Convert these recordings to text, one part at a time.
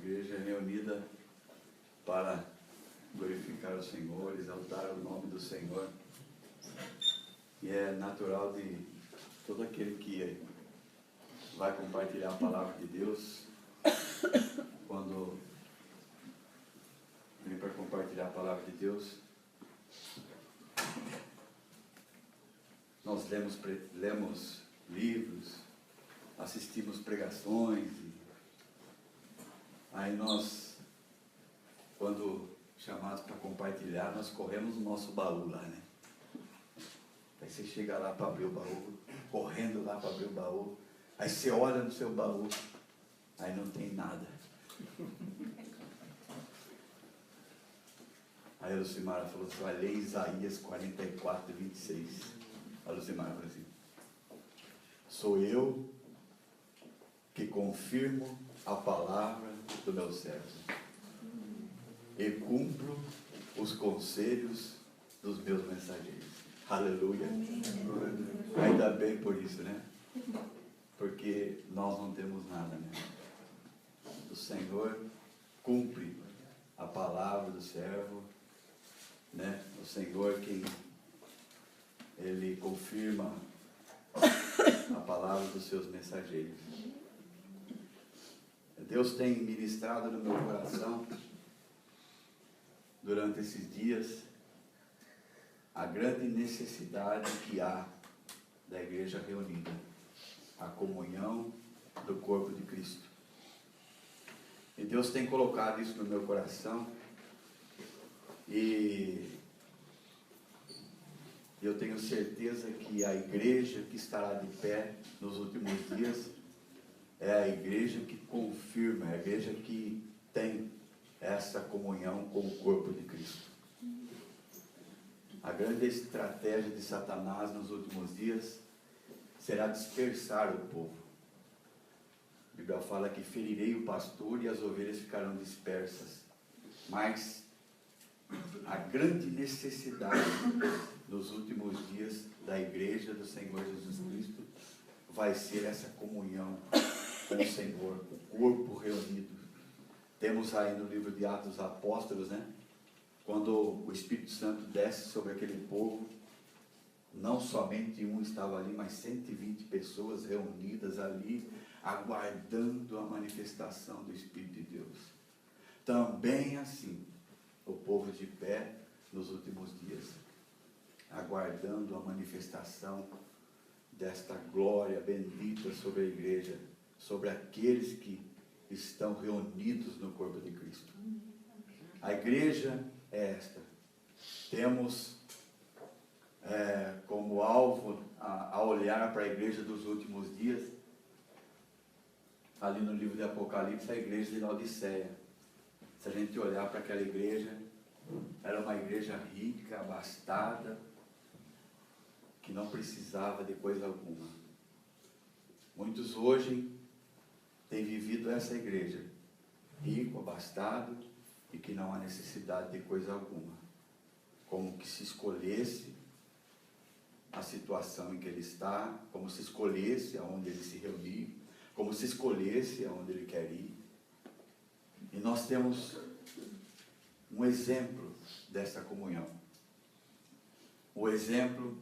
igreja reunida para glorificar o Senhor, exaltar o nome do Senhor. E é natural de todo aquele que vai compartilhar a palavra de Deus, quando vem para compartilhar a palavra de Deus, nós lemos livros, assistimos pregações, aí nós, quando chamados para compartilhar, nós corremos o nosso baú lá, né? Aí você chega lá para abrir o baú, correndo lá para abrir o baú, aí você olha no seu baú, aí não tem nada. Aí a Lucimara falou assim, vai ler Isaías 44, 26. A Lucimara falou assim, sou eu que confirmo a palavra do meu servo e cumpro os conselhos dos meus mensageiros. Aleluia. Ainda bem por isso, né? Porque nós não temos nada, né? O Senhor cumpre a palavra do servo, né? O Senhor que Ele confirma a palavra dos seus mensageiros. Deus tem ministrado no meu coração durante esses dias a grande necessidade que há da igreja reunida, a comunhão do corpo de Cristo. E Deus tem colocado isso no meu coração e eu tenho certeza que a igreja que estará de pé nos últimos dias é a igreja que confirma, é a igreja que tem essa comunhão com o corpo de Cristo. A grande estratégia de Satanás nos últimos dias será dispersar o povo. A Bíblia fala que ferirei o pastor e as ovelhas ficarão dispersas. Mas a grande necessidade nos últimos dias da igreja do Senhor Jesus Cristo vai ser essa comunhão com o Senhor, o corpo reunido. Temos aí no livro de Atos dos Apóstolos, né? Quando o Espírito Santo desce sobre aquele povo, não somente um estava ali, mas 120 pessoas reunidas ali, aguardando a manifestação do Espírito de Deus. Também assim, o povo de pé nos últimos dias, aguardando a manifestação desta glória bendita sobre a igreja, sobre aqueles que estão reunidos no corpo de Cristo. A igreja é esta. Temos como alvo a olhar para a igreja dos últimos dias, ali no livro de Apocalipse, a igreja de Laodiceia. Se a gente olhar para aquela igreja, era uma igreja rica, abastada, que não precisava de coisa alguma. Muitos hoje têm vivido essa igreja, rico, abastado, e que não há necessidade de coisa alguma. Como que se escolhesse a situação em que ele está, como se escolhesse aonde ele se reunir, como se escolhesse aonde ele quer ir. E nós temos um exemplo dessa comunhão. O exemplo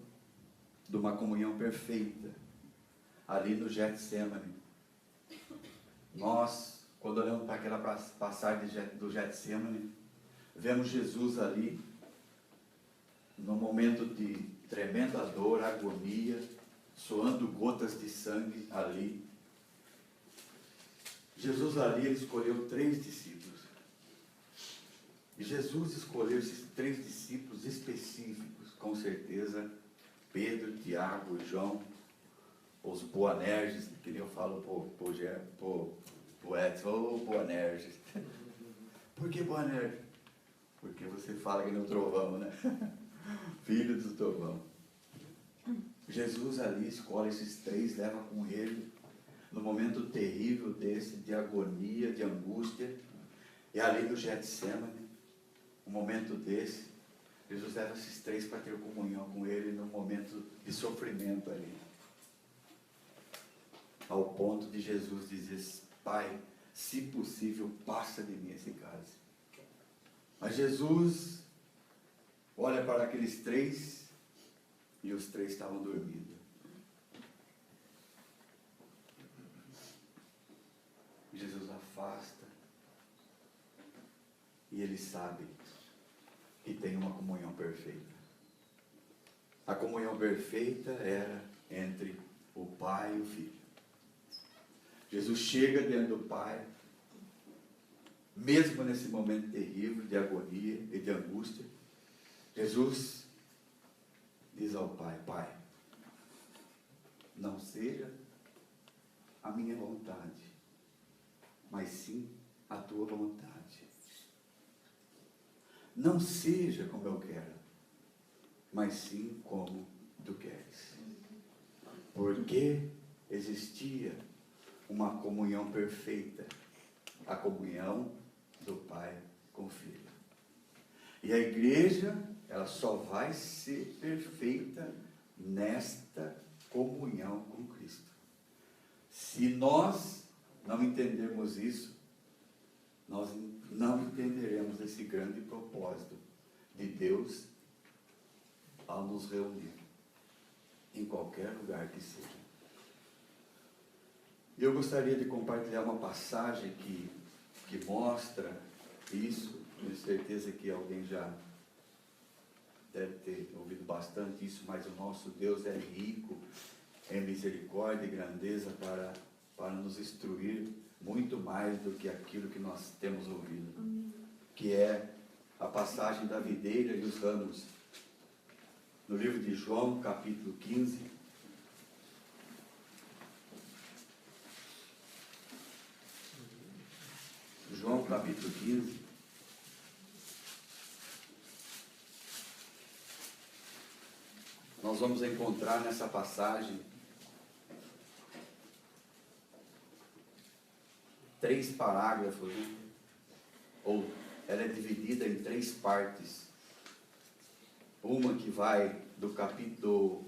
de uma comunhão perfeita, ali no Getsemane. Nós, quando olhamos para aquela passagem do Getsemane, vemos Jesus ali, num momento de tremenda dor, agonia, suando gotas de sangue ali. Jesus ali, ele escolheu 3 discípulos. E Jesus escolheu esses 3 discípulos específicos, com certeza, Pedro, Tiago e João, os Boanerges, que nem eu falo pro Edson, ô Boanerges. Por que Boanerges? Porque você fala que no trovão, né? Filho do trovão. Jesus ali escolhe esses 3, leva com ele, no momento terrível desse, de agonia, de angústia, e ali no Getsemane, um momento desse, Jesus leva esses 3 para ter comunhão com ele num momento de sofrimento ali. Ao ponto de Jesus dizer, Pai, se possível, passa de mim esse cálice. Mas Jesus olha para aqueles três e os três estavam dormindo. Jesus afasta e ele sabe que tem uma comunhão perfeita. A comunhão perfeita era entre o Pai e o Filho. Jesus chega diante do Pai, mesmo nesse momento terrível de agonia e de angústia. Jesus diz ao Pai: Pai, não seja a minha vontade, mas sim a tua vontade. Não seja como eu quero, mas sim como tu queres. Porque existia uma comunhão perfeita, a comunhão do Pai com o Filho. E a igreja, ela só vai ser perfeita nesta comunhão com Cristo. Se nós não entendermos isso, nós não entenderemos esse grande propósito de Deus ao nos reunir, em qualquer lugar que seja. Eu gostaria de compartilhar uma passagem que mostra isso. Tenho certeza que alguém já deve ter ouvido bastante isso, mas o nosso Deus é rico em misericórdia e grandeza para nos instruir muito mais do que aquilo que nós temos ouvido, que é a passagem da videira e os ramos. No livro de João, capítulo 15, João, capítulo 15, nós vamos encontrar nessa passagem 3 parágrafos, né? Ou ela é dividida em 3 partes. Uma que vai do capítulo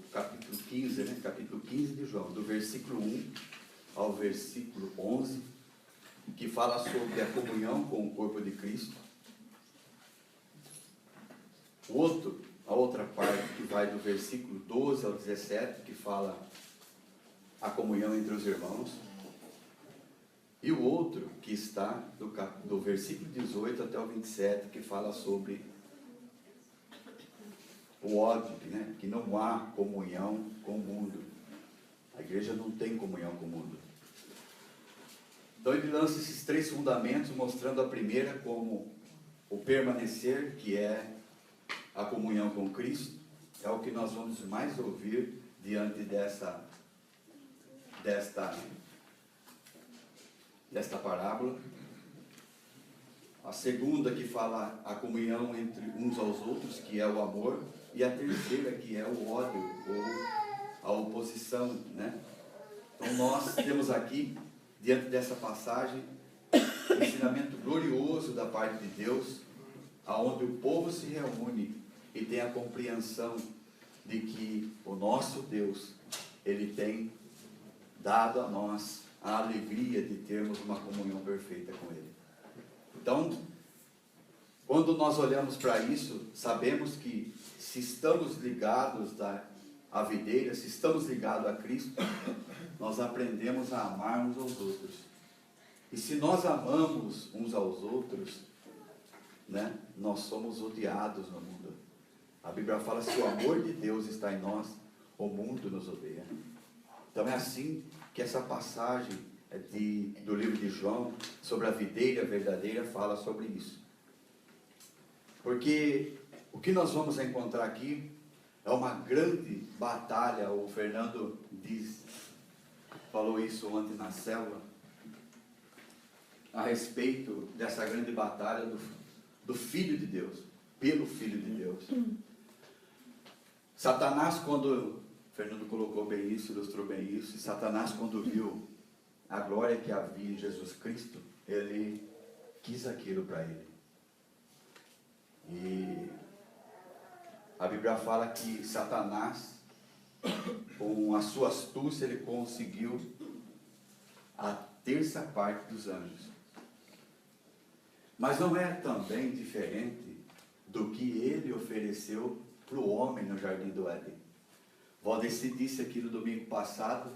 15, né? Capítulo 15 de João, do versículo 1 ao versículo 11, que fala sobre a comunhão com o corpo de Cristo. A outra parte que vai do versículo 12 ao 17, que fala a comunhão entre os irmãos. E o outro que está do versículo 18 até o 27, que fala sobre o ódio, né? Que não há comunhão com o mundo. A igreja não tem comunhão com o mundo. Então ele lança esses 3 fundamentos, mostrando a primeira como o permanecer, que é a comunhão com Cristo. É o que nós vamos mais ouvir diante desta parábola. A segunda, que fala a comunhão entre uns aos outros, que é o amor. E a terceira, que é o ódio, ou a oposição, né? Então nós temos aqui, diante dessa passagem, um ensinamento glorioso da parte de Deus, aonde o povo se reúne e tem a compreensão de que o nosso Deus, Ele tem dado a nós a alegria de termos uma comunhão perfeita com Ele. Então, quando nós olhamos para isso, sabemos que se estamos ligados à videira, se estamos ligados a Cristo, nós aprendemos a amar uns aos outros. E se nós amamos uns aos outros, né, nós somos odiados no mundo. A Bíblia fala: se o amor de Deus está em nós, o mundo nos odeia. Então é assim que essa passagem do livro de João, sobre a videira verdadeira, fala sobre isso. Porque o que nós vamos encontrar aqui é uma grande batalha. O Fernando falou isso ontem na célula, a respeito dessa grande batalha do Filho de Deus, pelo Filho de Deus. Satanás, quando, Fernando colocou bem isso, ilustrou bem isso, Satanás, quando viu a glória que havia em Jesus Cristo, ele quis aquilo para ele. E a Bíblia fala que Satanás, com a sua astúcia, ele conseguiu a terça parte dos anjos. Mas não é também diferente do que ele ofereceu para o homem no Jardim do Éden. Valdeci disse aqui no domingo passado,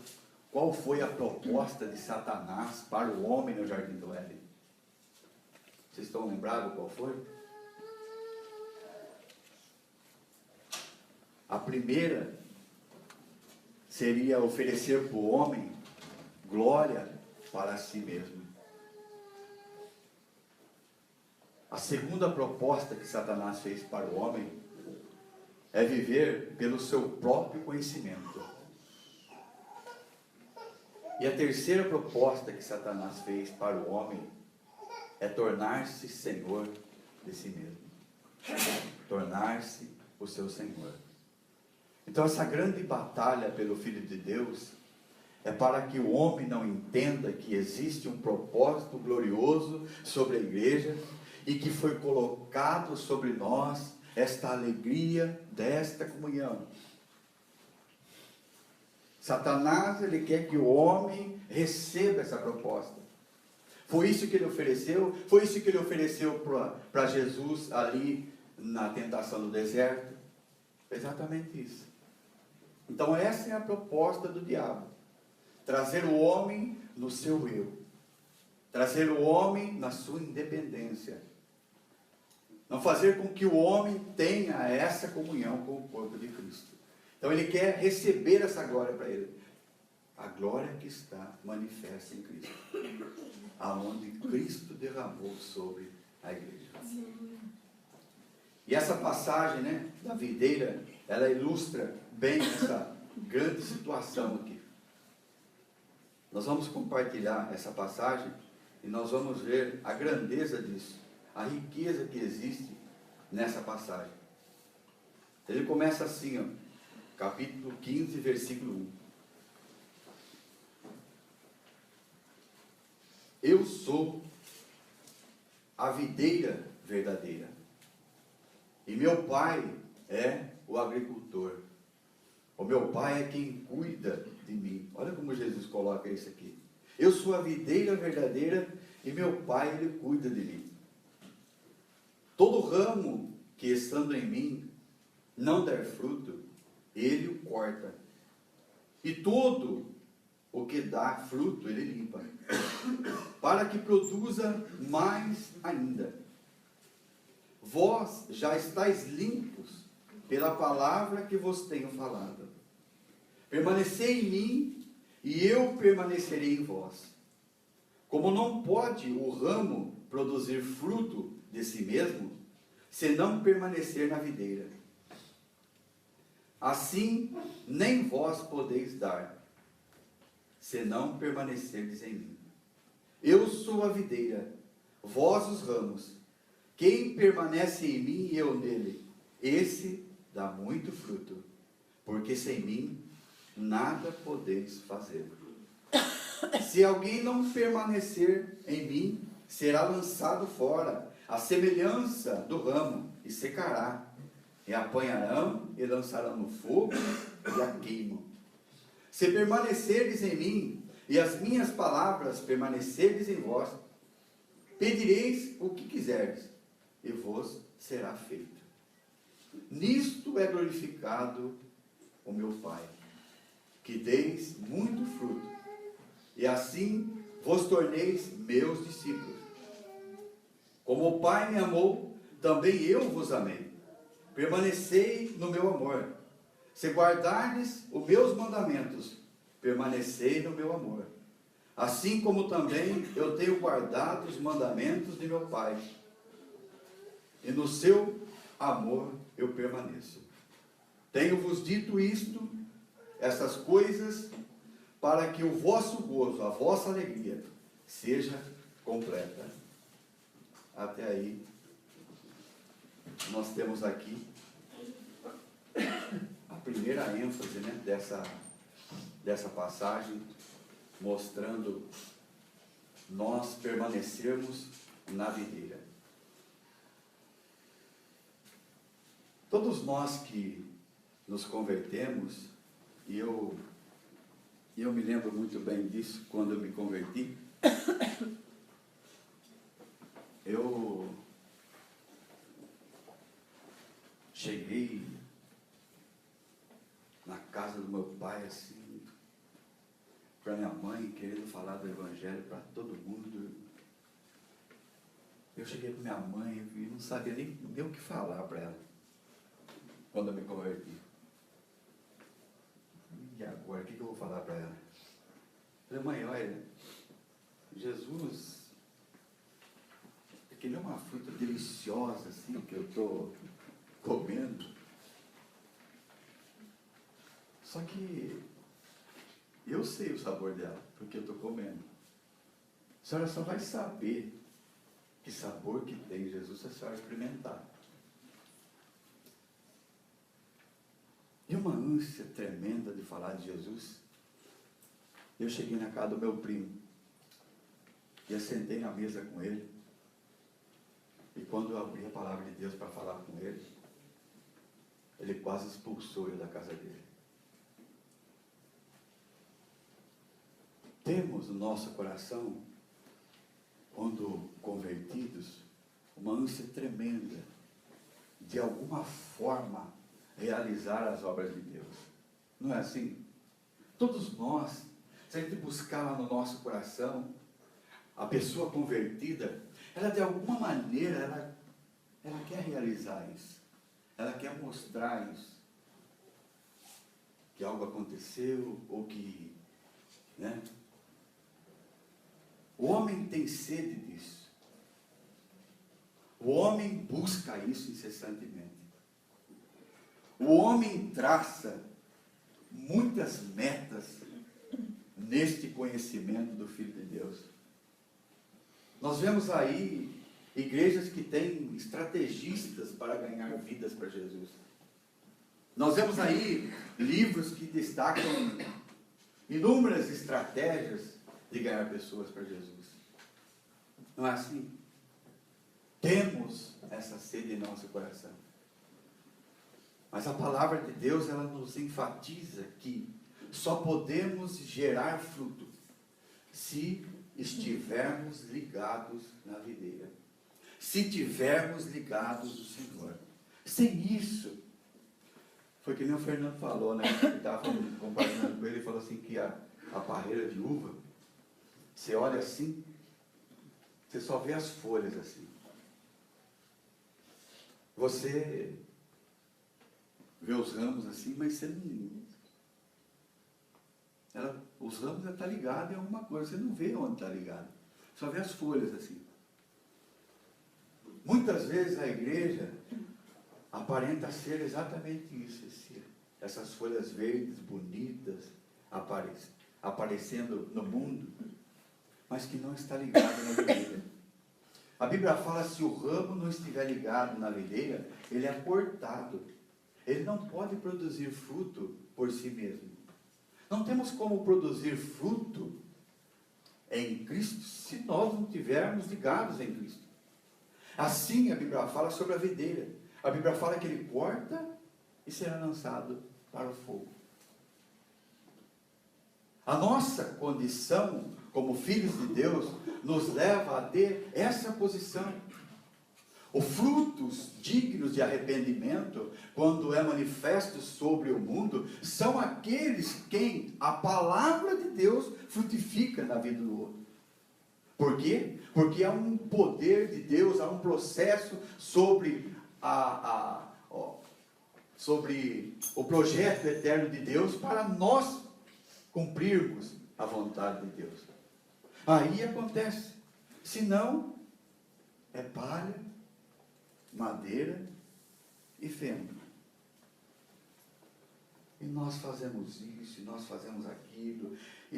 qual foi a proposta de Satanás para o homem no Jardim do Éden? Vocês estão lembrados qual foi? A primeira seria oferecer para o homem glória para si mesmo. A segunda proposta que Satanás fez para o homem é viver pelo seu próprio conhecimento. E a terceira proposta que Satanás fez para o homem é tornar-se senhor de si mesmo. Tornar-se o seu senhor. Então essa grande batalha pelo Filho de Deus é para que o homem não entenda que existe um propósito glorioso sobre a igreja e que foi colocado sobre nós esta alegria desta comunhão. Satanás, ele quer que o homem receba essa proposta. Foi isso que ele ofereceu, foi isso que ele ofereceu para Jesus ali na tentação do deserto. Exatamente isso. Então essa é a proposta do diabo. Trazer o homem no seu eu. Trazer o homem na sua independência. Não fazer com que o homem tenha essa comunhão com o corpo de Cristo. Então ele quer receber essa glória para ele. A glória que está manifesta em Cristo. Aonde Cristo derramou sobre a igreja. E essa passagem, né, da videira, ela ilustra bem essa grande situação aqui. Nós vamos compartilhar essa passagem e nós vamos ver a grandeza disso, a riqueza que existe nessa passagem. Ele começa assim, ó, capítulo 15, versículo 1. Eu sou a videira verdadeira, e meu pai é o agricultor. O meu pai é quem cuida de mim. Olha como Jesus coloca isso aqui. Eu sou a videira verdadeira e meu pai, ele cuida de mim. Todo ramo que estando em mim não der fruto, ele o corta. E todo o que dá fruto, ele limpa, para que produza mais ainda. Vós já estáis limpos pela palavra que vos tenho falado. Permanecei em mim, e eu permanecerei em vós. Como não pode o ramo produzir fruto de si mesmo, se não permanecer na videira, assim nem vós podeis dar, se não permanecerdes em mim. Eu sou a videira, vós os ramos. Quem permanece em mim e eu nele, esse dá muito fruto, porque sem mim nada podeis fazer. Se alguém não permanecer em mim, será lançado fora, à semelhança do ramo, e secará. E apanharão e lançarão no fogo e a queimam. Se permanecerdes em mim, e as minhas palavras permanecerdes em vós, pedireis o que quiserdes, e vos será feito. Nisto é glorificado o meu Pai, que deis muito fruto, e assim vos torneis meus discípulos. Como o Pai me amou, também eu vos amei. Permanecei no meu amor. Se guardardes os meus mandamentos, permanecei no meu amor. Assim como também eu tenho guardado os mandamentos de meu Pai. E no seu amor eu permaneço. Tenho-vos dito isto, essas coisas, para que o vosso gozo, a vossa alegria, seja completa. Até aí, nós temos aqui a primeira ênfase, né, dessa passagem, mostrando nós permanecermos na videira. Todos nós que nos convertemos, e eu me lembro muito bem disso quando eu me converti, eu assim, para minha mãe, querendo falar do Evangelho para todo mundo. Eu cheguei para minha mãe e não sabia nem o que falar para ela, quando eu me converti. E agora, o que eu vou falar para ela? Eu falei, mãe, olha, Jesus, ele é uma fruta deliciosa, assim, que eu estou comendo. Só que eu sei o sabor dela, porque eu estou comendo. A senhora só vai saber que sabor que tem Jesus se a senhora experimentar. E uma ânsia tremenda de falar de Jesus. Eu cheguei na casa do meu primo e assentei na mesa com ele. E quando eu abri a palavra de Deus para falar com ele, ele quase expulsou eu da casa dele. Temos no nosso coração, quando convertidos, uma ânsia tremenda de alguma forma realizar as obras de Deus. Não é assim? Todos nós, se a gente buscar no nosso coração, a pessoa convertida, ela de alguma maneira, ela quer realizar isso. Ela quer mostrar isso. Que algo aconteceu, ou que, né? O homem tem sede disso. O homem busca isso incessantemente. O homem traça muitas metas neste conhecimento do Filho de Deus. Nós vemos aí igrejas que têm estrategistas para ganhar vidas para Jesus. Nós vemos aí livros que destacam inúmeras estratégias de ganhar pessoas para Jesus. Não é assim? Temos essa sede em nosso coração. Mas a palavra de Deus, ela nos enfatiza que só podemos gerar fruto se estivermos ligados na videira. Se tivermos ligados no Senhor. Sem isso, foi que nem o Fernando falou, né? Ele estava compartilhando com ele, ele falou assim que a parreira de uva, você olha assim, você só vê as folhas assim. Você vê os ramos assim, mas você não... os ramos já estão ligados em alguma coisa, você não vê onde está ligado. Só vê as folhas assim. Muitas vezes a igreja aparenta ser exatamente isso, essas folhas verdes, bonitas, aparecendo no mundo, mas que não está ligado na videira. A Bíblia fala, se o ramo não estiver ligado na videira, ele é cortado. Ele não pode produzir fruto por si mesmo. Não temos como produzir fruto em Cristo se nós não estivermos ligados em Cristo. Assim a Bíblia fala sobre a videira. A Bíblia fala que ele corta e será lançado para o fogo. A nossa condição como filhos de Deus nos leva a ter essa posição. Os frutos dignos de arrependimento, quando é manifesto sobre o mundo, são aqueles quem a palavra de Deus frutifica na vida do outro. Por quê? Porque há um poder de Deus, há um processo sobre sobre o projeto eterno de Deus para nós cumprirmos a vontade de Deus. Aí acontece. Se não, é palha, madeira e feno. E nós fazemos isso, e nós fazemos aquilo, e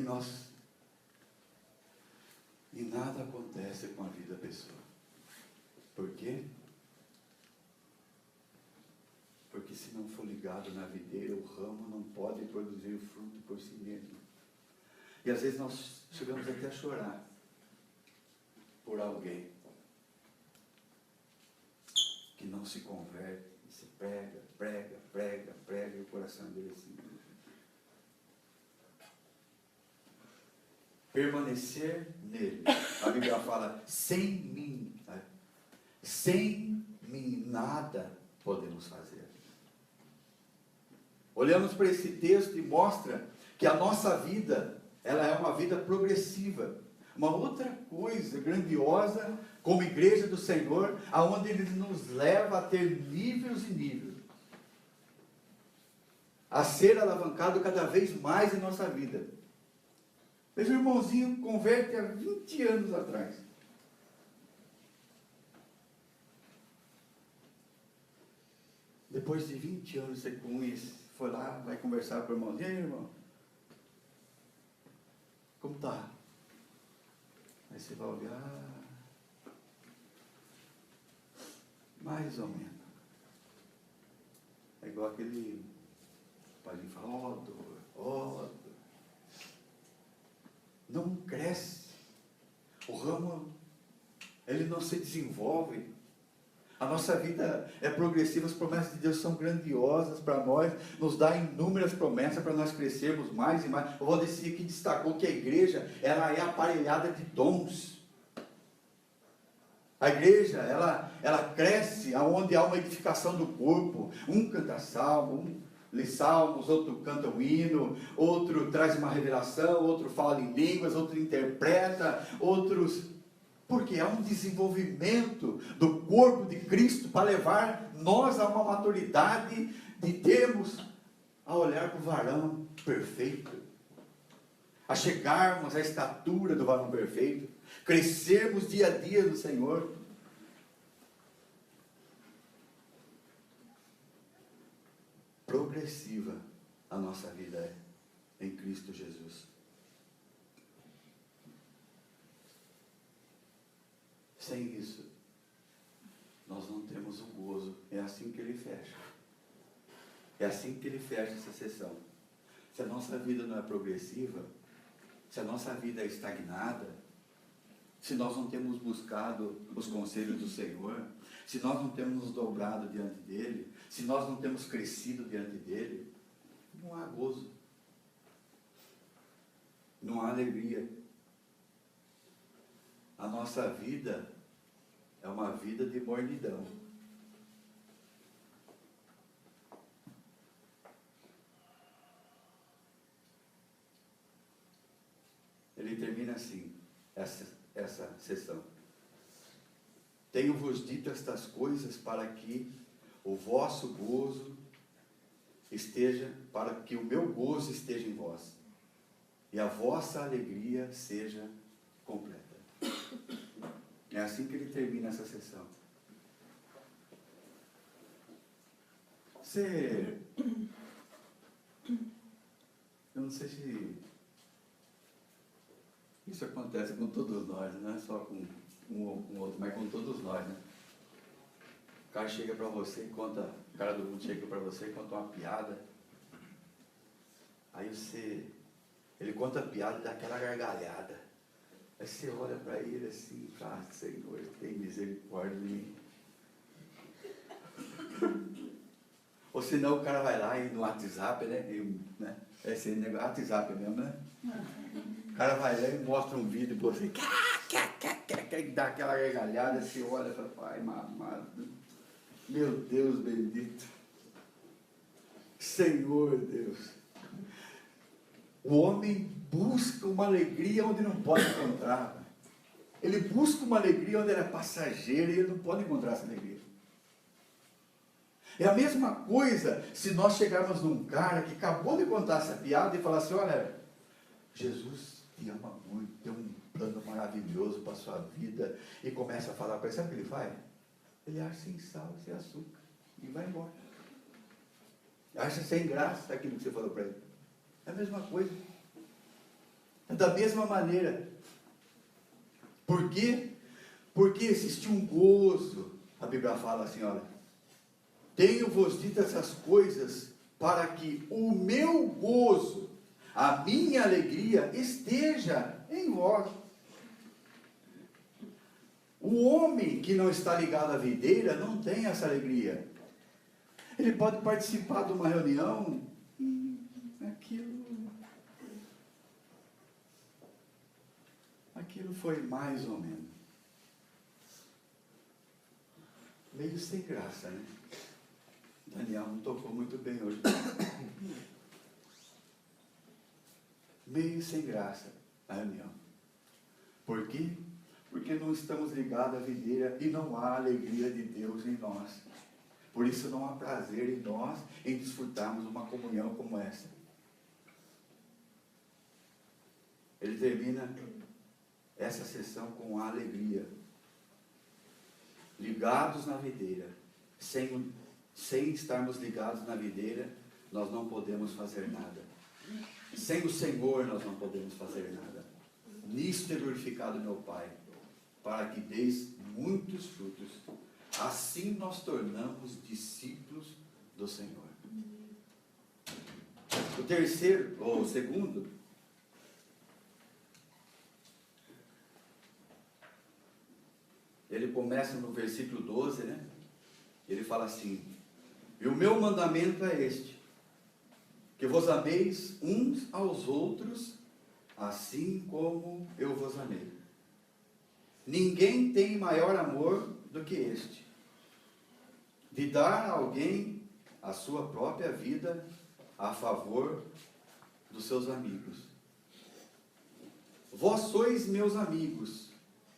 nada acontece com a vida da pessoa. Por quê? Porque se não for ligado na videira, o ramo não pode produzir fruto por si mesmo. E às vezes nós chegamos até a chorar por alguém que não se converte, e se prega, e o coração dele assim. Permanecer nele. A Bíblia fala, sem mim, né? Sem mim nada podemos fazer. Olhamos para esse texto e mostra que a nossa vida, ela é uma vida progressiva. Uma outra coisa grandiosa, como igreja do Senhor, aonde Ele nos leva a ter níveis e níveis, a ser alavancado cada vez mais em nossa vida. Veja, o irmãozinho converte há 20 anos atrás. Depois de 20 anos você conhece, foi lá, vai conversar com o irmãozinho. E aí, irmão? Como está? Aí você vai olhar, mais ou menos. É igual aquele padrinho fala, ó, não cresce. O ramo, ele não se desenvolve. A nossa vida é progressiva, as promessas de Deus são grandiosas para nós, nos dá inúmeras promessas para nós crescermos mais e mais. O Valdeci aqui destacou que a igreja, ela é aparelhada de dons. A igreja, ela cresce aonde há uma edificação do corpo. Um canta salmo, um lê salmos, outro canta um hino, outro traz uma revelação, outro fala em línguas, outro interpreta, outros... Porque há um desenvolvimento do corpo de Cristo para levar nós a uma maturidade de termos a olhar para o varão perfeito, a chegarmos à estatura do varão perfeito, crescermos dia a dia no Senhor. Progressiva a nossa vida é em Cristo Jesus. Sem isso, nós não temos o gozo. É assim que ele fecha. É assim que ele fecha essa sessão. Se a nossa vida não é progressiva, se a nossa vida é estagnada, se nós não temos buscado os conselhos do Senhor, se nós não temos nos dobrado diante dele, se nós não temos crescido diante dele, não há gozo, não há alegria. A nossa vida é uma vida de mornidão. Ele termina assim, essa sessão. Tenho-vos dito estas coisas para que o vosso gozo esteja, para que o meu gozo esteja em vós, e a vossa alegria seja completa. É assim que ele termina essa sessão. Eu não sei se isso acontece com todos nós, não é só com um ou com outro, mas com todos nós, né? O cara chega para você e conta, o cara do mundo chega para você e conta uma piada. Aí ele conta a piada e dá aquela gargalhada. Aí você olha para ele assim, ah, Senhor, tem misericórdia de mim. Ou senão o cara vai lá e no WhatsApp, né? Esse negócio, WhatsApp mesmo, né? O cara vai lá e mostra um vídeo para você, dá aquela gargalhada, você olha e fala, pai, mamado, meu Deus bendito, Senhor Deus. O homem busca uma alegria onde não pode encontrar. Ele busca uma alegria onde ela é passageira e ele não pode encontrar essa alegria. É a mesma coisa se nós chegarmos num cara que acabou de contar essa piada e falar assim, olha, Jesus te ama muito, tem um plano maravilhoso para a sua vida, e começa a falar para ele, sabe o que ele faz? Ele acha sem sal, sem açúcar, e vai embora. Acha sem graça aquilo que você falou para ele. É a mesma coisa. É da mesma maneira. Por quê? Porque existe um gozo. A Bíblia fala assim, olha, tenho-vos dito essas coisas para que o meu gozo, a minha alegria esteja em vós. O homem que não está ligado à videira não tem essa alegria. Ele pode participar de uma reunião e aquilo foi mais ou menos. Meio sem graça, né? Daniel não tocou muito bem hoje. meio sem graça a reunião. Por quê? Porque não estamos ligados à videira e não há alegria de Deus em nós. Por isso não há prazer em nós em desfrutarmos uma comunhão como essa. Ele termina essa sessão com a alegria. Ligados na videira. Sem estarmos ligados na videira, nós não podemos fazer nada. Sem o Senhor nós não podemos fazer nada. Nisto é glorificado meu Pai, para que deis muitos frutos. Assim nós tornamos discípulos do Senhor. O terceiro, ou o segundo, ele começa no versículo 12, né? Ele fala assim: e o meu mandamento é este, que vos ameis uns aos outros, assim como eu vos amei. Ninguém tem maior amor do que este, de dar a alguém a sua própria vida a favor dos seus amigos. Vós sois meus amigos,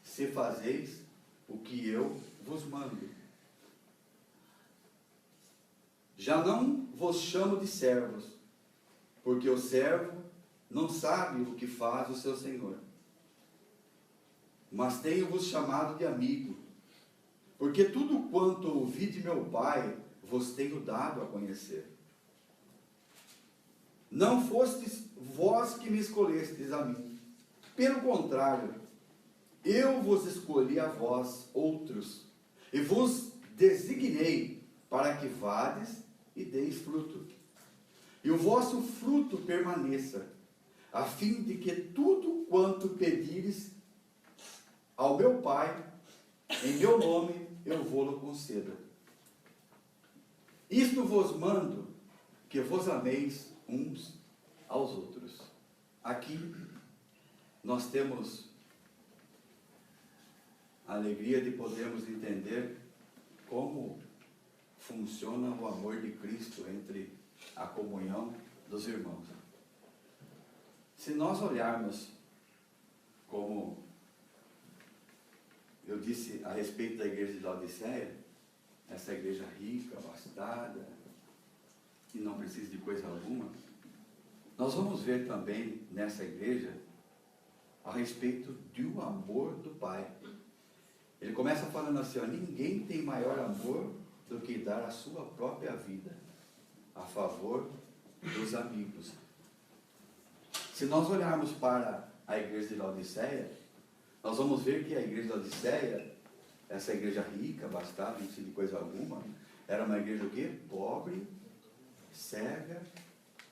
se fazeis o que eu vos mando. Já não vos chamo de servos, porque o servo não sabe o que faz o seu senhor. Mas tenho-vos chamado de amigo, porque tudo quanto ouvi de meu Pai, vos tenho dado a conhecer. Não fostes vós que me escolhestes a mim. Pelo contrário, eu vos escolhi a vós, outros, e vos designei para que vades e deis fruto. E o vosso fruto permaneça, a fim de que tudo quanto pedires ao meu Pai, em meu nome, eu vou-lo conceda. Isto vos mando, que vos ameis uns aos outros. Aqui nós temos a alegria de podermos entender como funciona o amor de Cristo entre a comunhão dos irmãos. Se nós olharmos, como eu disse a respeito da igreja de Laodiceia, essa igreja rica, abastada, que não precisa de coisa alguma, nós vamos ver também nessa igreja a respeito do amor do Pai. Ele começa falando assim, ó, ninguém tem maior amor do que dar a sua própria vida a favor dos amigos. Se nós olharmos para a igreja de Laodiceia, nós vamos ver que a igreja de Laodiceia, essa igreja rica, abastada, não precisa de coisa alguma, era uma igreja o quê? Pobre, cega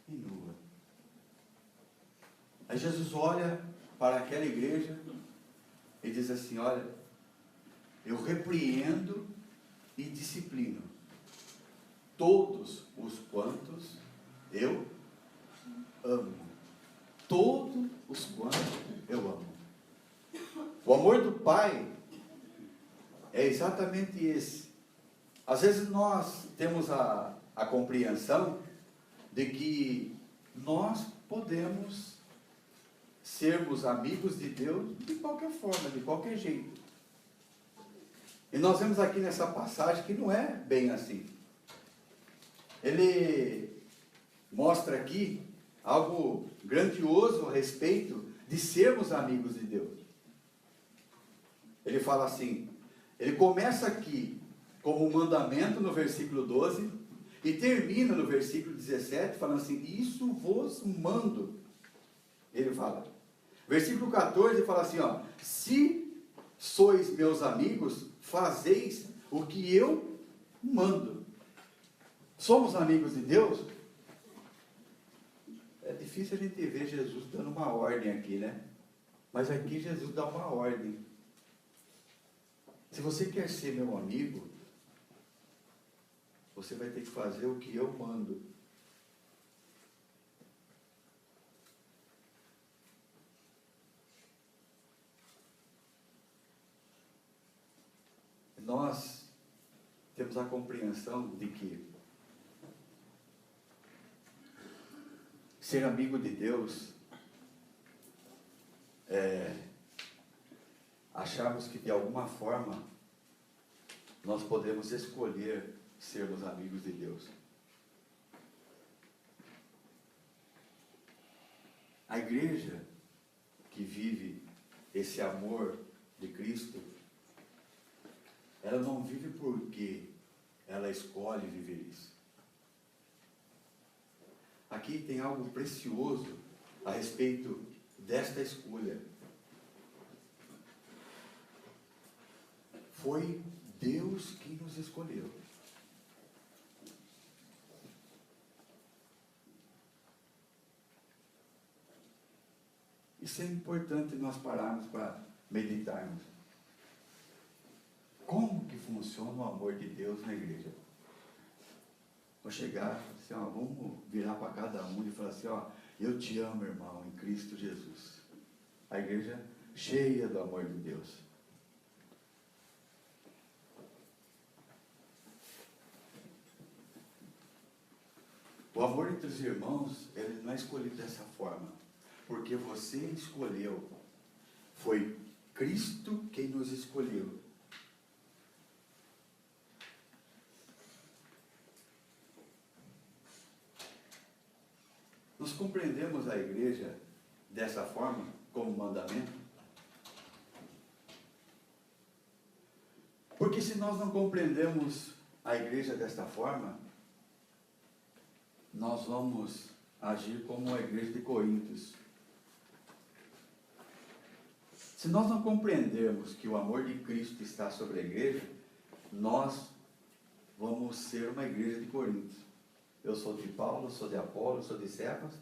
e nua. Aí Jesus olha para aquela igreja e diz assim, olha, eu repreendo e disciplino todos os quantos eu amo. Todos os quantos eu amo. O amor do Pai é exatamente esse. Às vezes nós temos a compreensão de que nós podemos sermos amigos de Deus de qualquer forma, de qualquer jeito. E nós vemos aqui nessa passagem que não é bem assim. Ele mostra aqui algo grandioso a respeito de sermos amigos de Deus. Ele fala assim, ele começa aqui como um mandamento no versículo 12 e termina no versículo 17 falando assim, isso vos mando. Ele fala, versículo 14 fala assim, ó, se sois meus amigos, fazeis o que eu mando. Somos amigos de Deus? É difícil a gente ver Jesus dando uma ordem aqui, né? Mas aqui Jesus dá uma ordem. Se você quer ser meu amigo, você vai ter que fazer o que eu mando. Nós temos a compreensão de que ser amigo de Deus acharmos que de alguma forma nós podemos escolher sermos amigos de Deus. A igreja que vive esse amor de Cristo, ela não vive porque ela escolhe viver isso. Aqui tem algo precioso a respeito desta escolha. Foi Deus que nos escolheu. Isso é importante nós pararmos para meditarmos. Como que funciona o amor de Deus na igreja? Vou chegar, assim, vamos virar para cada um e falar assim, eu te amo, irmão, em Cristo Jesus. A igreja cheia do amor de Deus. O amor entre os irmãos, ele não é escolhido dessa forma, porque você escolheu. Foi Cristo quem nos escolheu. Nós compreendemos a igreja dessa forma, como mandamento? Porque se nós não compreendemos a igreja desta forma, nós vamos agir como a igreja de Coríntios. Se nós não compreendermos que o amor de Cristo está sobre a igreja, nós vamos ser uma igreja de Coríntios. Eu sou de Paulo, sou de Apolo, sou de Cefas,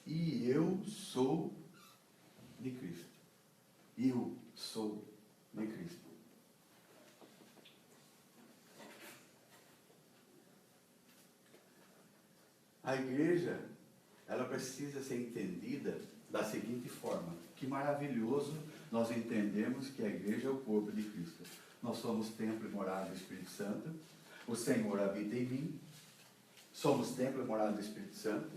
e eu sou de Cristo. Eu sou de Cristo. A igreja, ela precisa ser entendida da seguinte forma: que maravilhoso nós entendemos que a igreja é o corpo de Cristo. Nós somos templo e morada do Espírito Santo, o Senhor habita em mim, somos templo e morada do Espírito Santo.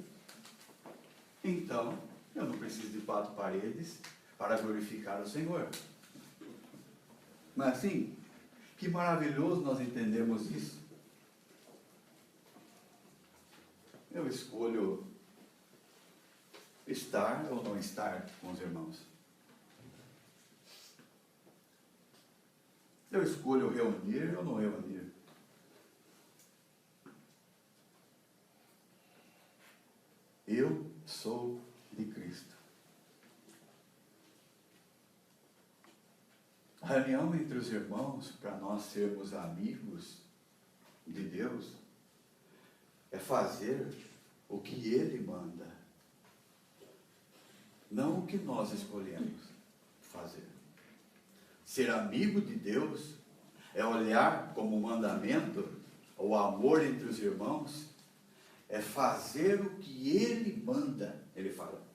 Então, eu não preciso de 4 paredes para glorificar o Senhor. Mas assim, que maravilhoso nós entendemos isso. Eu escolho estar ou não estar com os irmãos. Eu escolho reunir ou não reunir. Eu sou de Cristo. A reunião entre os irmãos, para nós sermos amigos de Deus, é fazer o que Ele manda, não o que nós escolhemos fazer. Ser amigo de Deus é olhar como mandamento o amor entre os irmãos, é fazer o que Ele manda. Ele fala.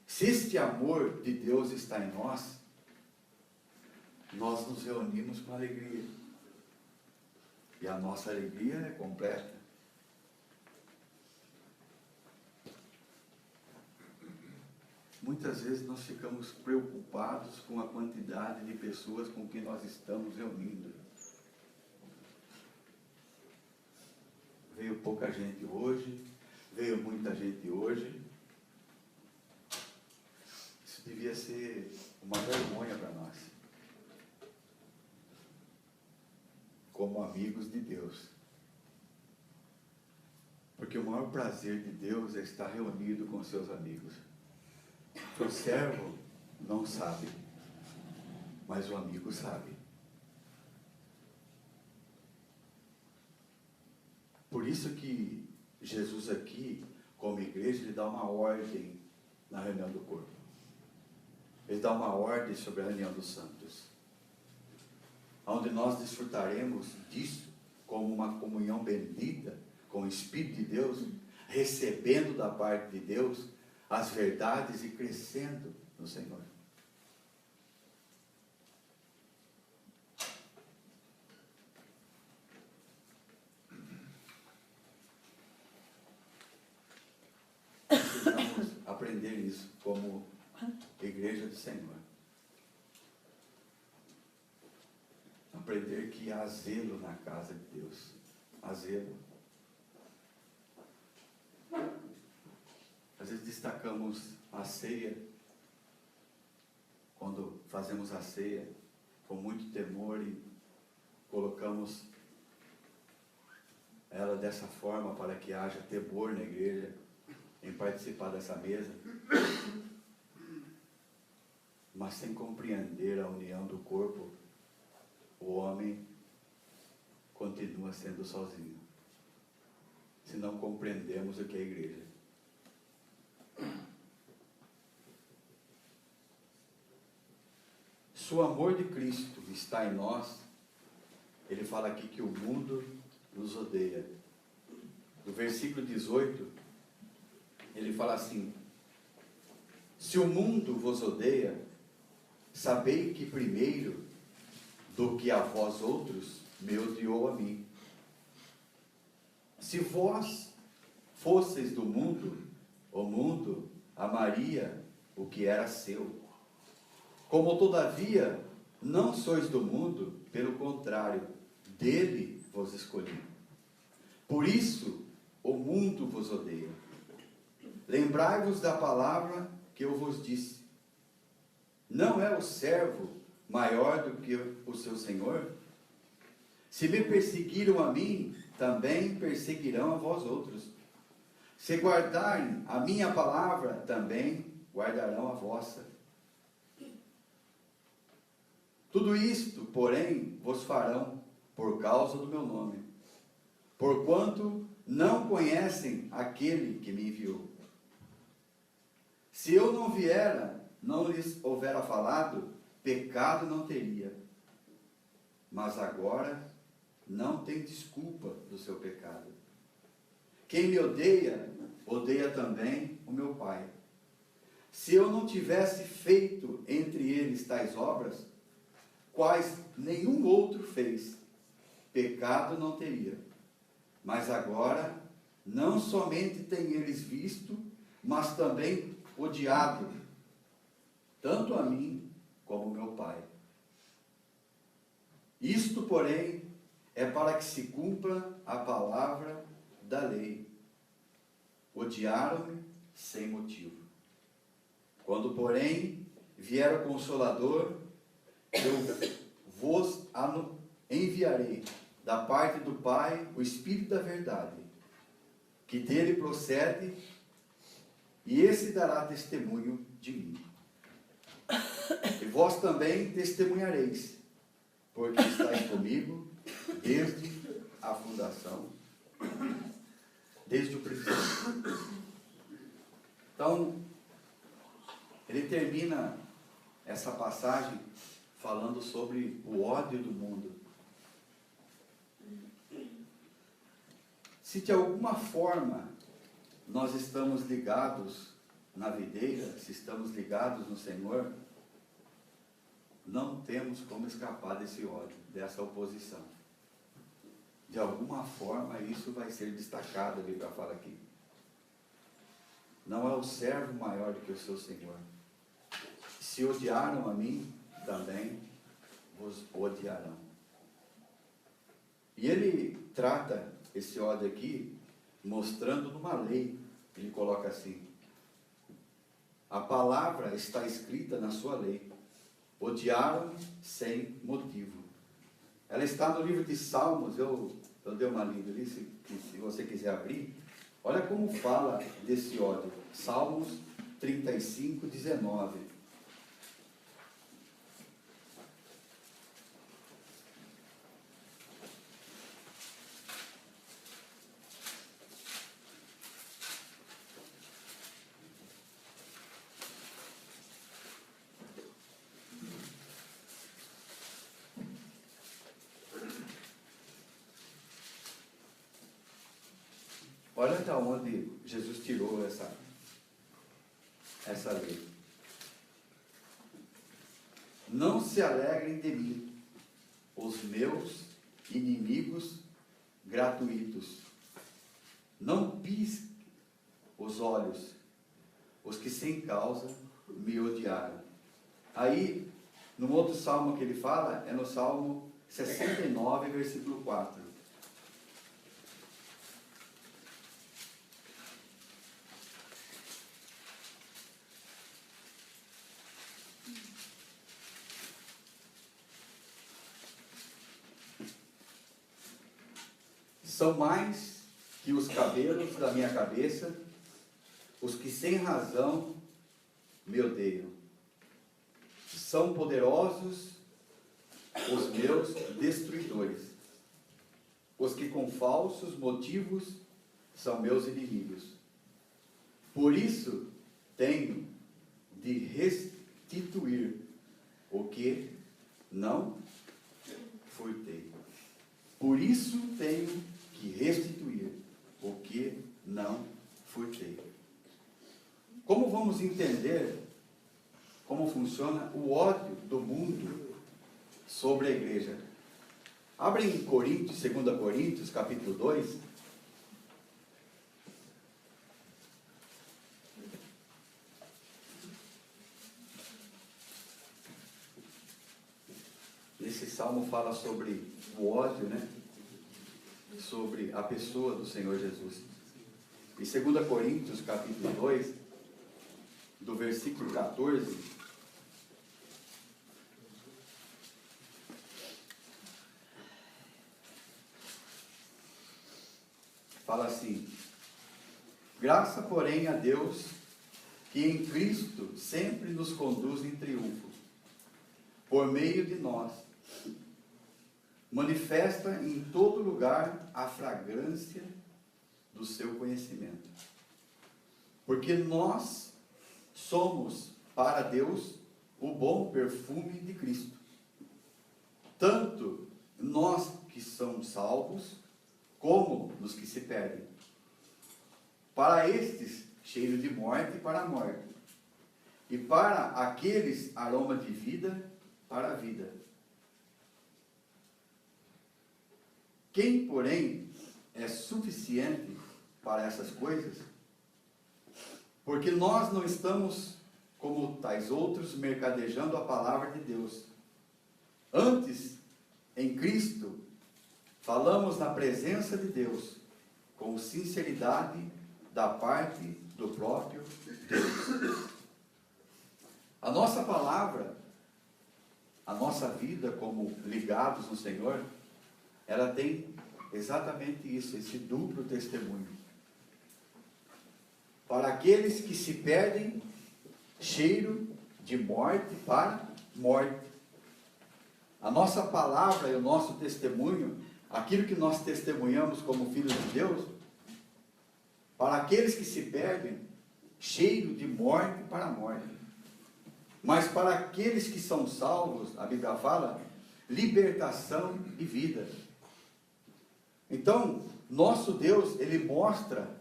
Se este amor de Deus está em nós, nós nos reunimos com alegria. E a nossa alegria é completa. Muitas vezes nós ficamos preocupados com a quantidade de pessoas com quem nós estamos reunindo. Veio pouca gente hoje, veio muita gente hoje. Isso devia ser uma vergonha para nós, como amigos de Deus. Porque o maior prazer de Deus é estar reunido com seus amigos. O servo não sabe, mas o amigo sabe. Por isso que Jesus aqui, como igreja, ele dá uma ordem na reunião do corpo. Ele dá uma ordem sobre a reunião dos santos, onde nós desfrutaremos disso como uma comunhão bendita com o Espírito de Deus, recebendo da parte de Deus as verdades e crescendo no Senhor. Precisamos aprender aprender isso como igreja do Senhor. Aprender que há zelo na casa de Deus. Há zelo. Às vezes destacamos a ceia, quando fazemos a ceia com muito temor e colocamos ela dessa forma para que haja temor na igreja em participar dessa mesa, mas sem compreender a união do corpo, o homem continua sendo sozinho, se não compreendemos o que é a igreja. Se o amor de Cristo está em nós, ele fala aqui que o mundo nos odeia. No versículo 18, ele fala assim: se o mundo vos odeia, sabei que primeiro do que a vós outros, me odiou a mim. Se vós fosseis do mundo, o mundo amaria o que era seu. Como todavia não sois do mundo, pelo contrário, dele vos escolhi. Por isso o mundo vos odeia. Lembrai-vos da palavra que eu vos disse. Não é o servo maior do que o seu senhor? Se me perseguiram a mim, também perseguirão a vós outros. Se guardarem a minha palavra, também guardarão a vossa. Tudo isto, porém, vos farão por causa do meu nome, porquanto não conhecem aquele que me enviou. Se eu não viera, não lhes houvera falado, pecado não teria. Mas agora não tem desculpa do seu pecado. Quem me odeia, odeia também o meu Pai. Se eu não tivesse feito entre eles tais obras, quais nenhum outro fez, pecado não teria. Mas agora, não somente têm eles visto, mas também odiado, tanto a mim como meu Pai. Isto, porém, é para que se cumpra a palavra da lei. Odiaram-me sem motivo. Quando, porém, vier o Consolador, eu vos enviarei da parte do Pai o Espírito da verdade, que dele procede, e esse dará testemunho de mim. E vós também testemunhareis, porque estáis comigo desde a fundação, desde o princípio. Então, ele termina essa passagem falando sobre o ódio do mundo. Se de alguma forma nós estamos ligados na videira, se estamos ligados no Senhor, não temos como escapar desse ódio, dessa oposição. De alguma forma isso vai ser destacado, ali para falar aqui. Não é o servo maior do que o seu Senhor. Se odiaram a mim, também vos odiarão. E ele trata esse ódio aqui, mostrando numa lei. Ele coloca assim: a palavra está escrita na sua lei. Odiaram-me sem motivo. Ela está no livro de Salmos. Eu dei uma lida ali, se você quiser abrir. Olha como fala desse ódio. Salmos 35, 19. Olha de onde Jesus tirou essa lei. Não se alegrem de mim, os meus inimigos gratuitos. Não pisque os olhos, os que sem causa me odiaram. Aí, no outro salmo que ele fala, é no Salmo 69, versículo 4. São mais que os cabelos da minha cabeça, os que sem razão me odeiam. São poderosos os meus destruidores, os que com falsos motivos são meus inimigos. Por isso tenho de restituir o que não furtei. Por isso tenho que restituir o que não furtei. Como vamos entender como funciona o ódio do mundo sobre a igreja? Abre em Coríntios, 2 Coríntios, capítulo 2. Esse salmo fala sobre o ódio, né? Sobre a pessoa do Senhor Jesus. Em 2 Coríntios, capítulo 2, do versículo 14, fala assim: graça, porém, a Deus, que em Cristo sempre nos conduz em triunfo, por meio de nós, manifesta em todo lugar a fragrância do seu conhecimento. Porque nós somos para Deus o bom perfume de Cristo. Tanto nós que somos salvos, como nos que se perdem. Para estes, cheiro de morte para a morte. E para aqueles, aroma de vida para a vida. Quem, porém, é suficiente para essas coisas? Porque nós não estamos como tais outros mercadejando a palavra de Deus. Antes, em Cristo, falamos na presença de Deus, com sinceridade da parte do próprio Deus. A nossa palavra, a nossa vida como ligados no Senhor, ela tem exatamente isso, esse duplo testemunho. Para aqueles que se perdem, cheiro de morte para morte. A nossa palavra e o nosso testemunho, aquilo que nós testemunhamos como filhos de Deus, para aqueles que se perdem, cheiro de morte para morte. Mas para aqueles que são salvos, a Bíblia fala, libertação e vida. Então, nosso Deus, Ele mostra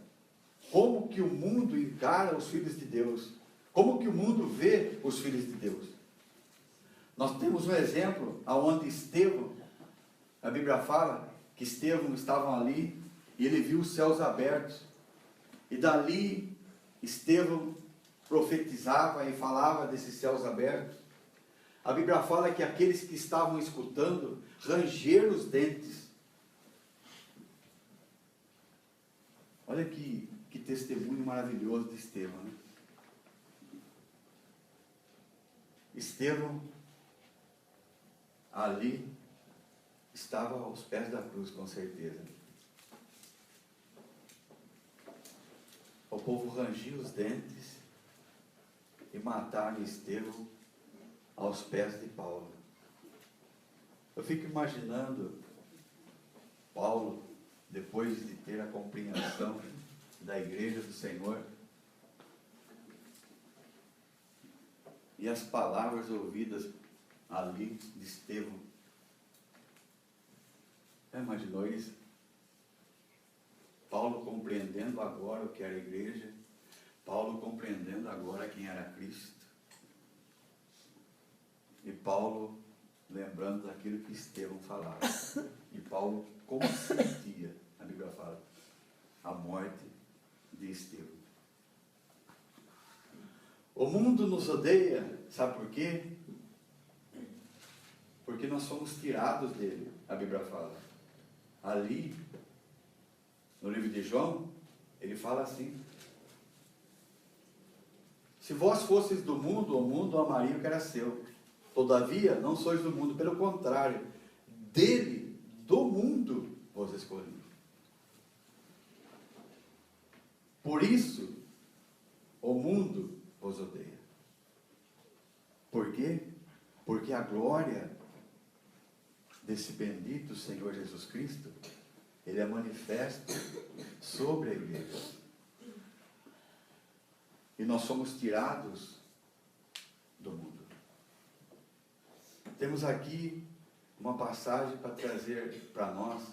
como que o mundo encara os filhos de Deus, como que o mundo vê os filhos de Deus. Nós temos um exemplo onde Estevão, a Bíblia fala que Estevão estava ali e ele viu os céus abertos. E dali Estevão profetizava e falava desses céus abertos. A Bíblia fala que aqueles que estavam escutando rangeram os dentes. Olha que testemunho maravilhoso de Estevão, né? Estevão ali estava aos pés da cruz, com certeza. O povo rangia os dentes e mataram Estevão aos pés de Paulo. Eu fico imaginando Paulo, depois de ter a compreensão da igreja do Senhor, e as palavras ouvidas ali de Estevão. Já imaginou isso? Paulo compreendendo agora o que era a igreja, Paulo compreendendo agora quem era Cristo, e Paulo lembrando daquilo que Estevão falava. E Paulo consentia, a Bíblia fala, a morte de Estevão. O mundo nos odeia, sabe por quê? Porque nós somos tirados dele, a Bíblia fala. Ali, no livro de João, ele fala assim: se vós fosseis do mundo, o mundo amaria o que era seu. Todavia, não sois do mundo, pelo contrário, dele, do mundo, vos escolhi. Por isso, o mundo vos odeia. Por quê? Porque a glória desse bendito Senhor Jesus Cristo, ele é manifesto sobre a igreja. E nós somos tirados do mundo. Temos aqui uma passagem para trazer para nós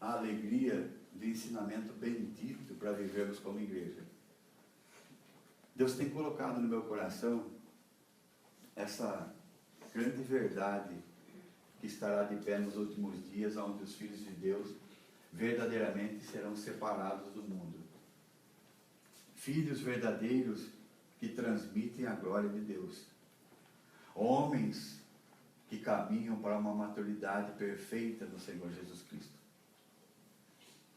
a alegria de ensinamento bendito para vivermos como igreja. Deus tem colocado no meu coração essa grande verdade que estará de pé nos últimos dias, onde os filhos de Deus verdadeiramente serão separados do mundo. Filhos verdadeiros que transmitem a glória de Deus. Homens que caminham para uma maturidade perfeita no Senhor Jesus Cristo.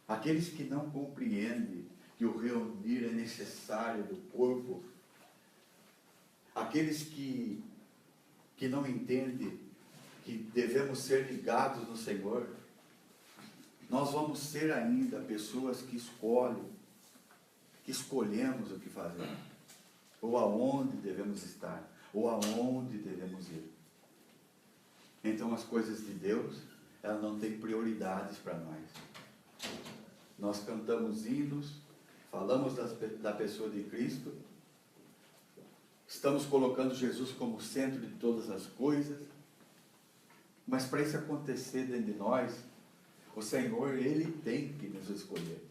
Aqueles que não compreendem que o reunir é necessário do corpo. Aqueles que não entendem que devemos ser ligados no Senhor. Nós vamos ser ainda pessoas que escolhemos o que fazer, ou aonde devemos estar, ou aonde devemos ir. Então as coisas de Deus, elas não têm prioridades para nós. Nós cantamos hinos, falamos da pessoa de Cristo, estamos colocando Jesus como centro de todas as coisas, mas para isso acontecer dentro de nós, o Senhor, Ele tem que nos escolher.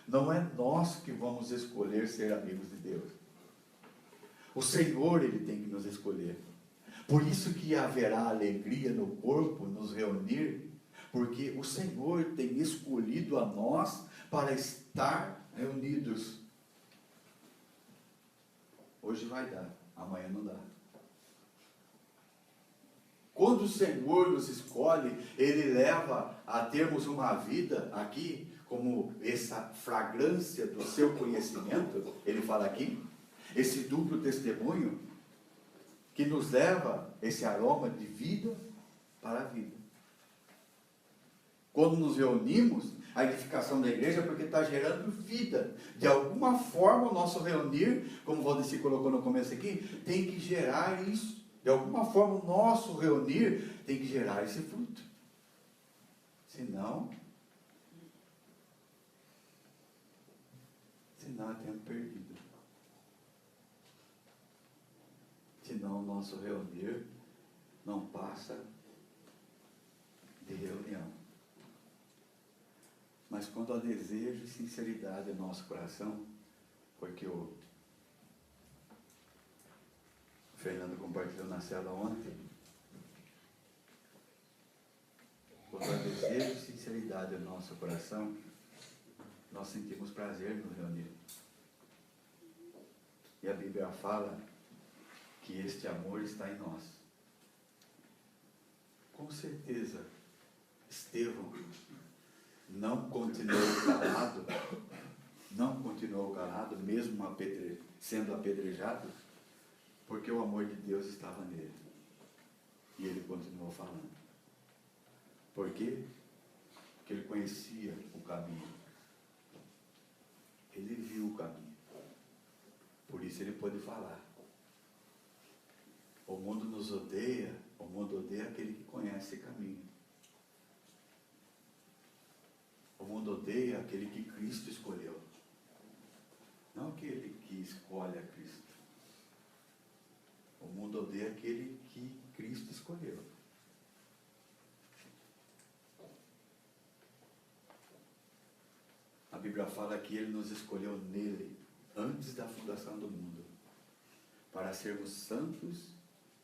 Não é nós que vamos escolher ser amigos de Deus. O Senhor, Ele tem que nos escolher. Por isso que haverá alegria no corpo, nos reunir, porque o Senhor tem escolhido a nós para estar reunidos. Hoje vai dar, amanhã não dá. Quando o Senhor nos escolhe, Ele leva a termos uma vida aqui, como essa fragrância do seu conhecimento, Ele fala aqui, esse duplo testemunho, que nos leva esse aroma de vida para a vida. Quando nos reunimos, a edificação da igreja é porque está gerando vida. De alguma forma, o nosso reunir, como o Valdeci colocou no começo aqui, tem que gerar isso. De alguma forma, o nosso reunir tem que gerar esse fruto. Senão é tempo perdido. Senão o nosso reunir não passa de reunião. Mas quando há desejo e sinceridade no nosso coração, porque o Fernando compartilhou na cela ontem, quando há desejo e sinceridade no nosso coração, nós sentimos prazer no reunir. E a Bíblia fala que este amor está em nós. Com certeza, Estevão não continuou calado, mesmo sendo apedrejado, porque o amor de Deus estava nele. E ele continuou falando. Por quê? Porque ele conhecia o caminho. Ele viu o caminho. Por isso ele pôde falar. O mundo nos odeia, o mundo odeia aquele que conhece o caminho. O mundo odeia aquele que Cristo escolheu. Não aquele que escolhe a Cristo. O mundo odeia aquele que Cristo escolheu. A Bíblia fala que Ele nos escolheu nele, antes da fundação do mundo, para sermos santos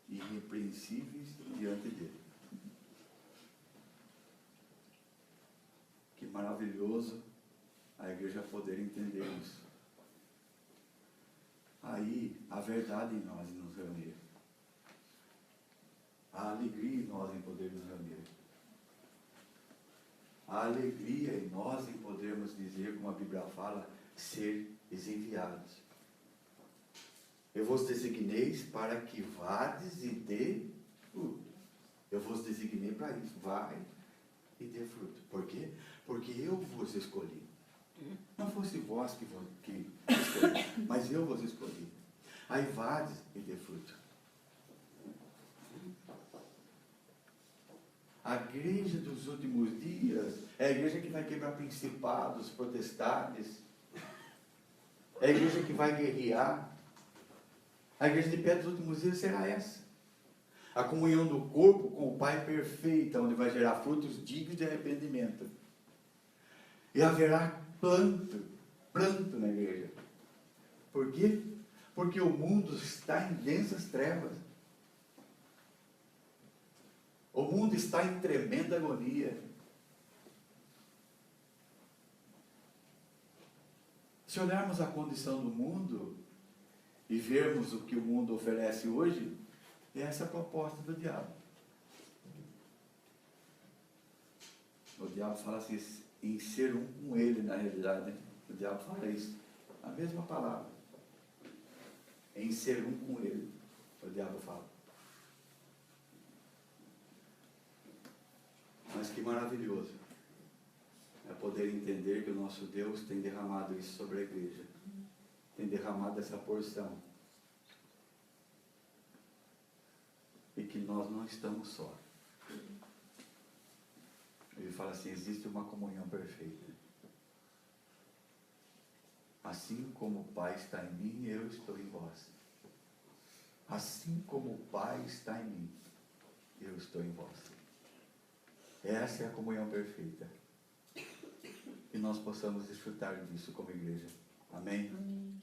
e irrepreensíveis diante dele. Que maravilhoso a igreja poder entender isso. aí a verdade em nós nos reunir. A alegria em nós em poder nos reunir. A alegria em nós em podermos dizer, como a Bíblia fala, ser enviados. Eu vos designei para que vades e dê fruto. Eu vos designei para isso. Vai e dê fruto. Por quê? Porque eu vos escolhi. Não fosse vós que escolhi, mas eu vos escolhi. Aí vades e dê fruto. A igreja dos últimos dias é a igreja que vai quebrar principados, potestades. É a igreja que vai guerrear. A igreja de pé dos últimos dias será essa. A comunhão do corpo com o Pai perfeita, onde vai gerar frutos dignos de arrependimento. E haverá pranto na igreja. Por quê? Porque o mundo está em densas trevas. O mundo está em tremenda agonia. Se olharmos a condição do mundo e vermos o que o mundo oferece hoje, essa é a proposta do diabo. O diabo fala assim, em ser um com ele, na realidade. O diabo fala isso. A mesma palavra. Em ser um com ele. O diabo fala. Mas que maravilhoso é poder entender que o nosso Deus tem derramado isso sobre a igreja. Tem derramado essa porção. E que nós não estamos só. Ele fala assim, existe uma comunhão perfeita. Assim como o Pai está em mim, eu estou em vós. Assim como o Pai está em mim, eu estou em vós. Essa é a comunhão perfeita. Que nós possamos desfrutar disso como igreja. Amém? Amém.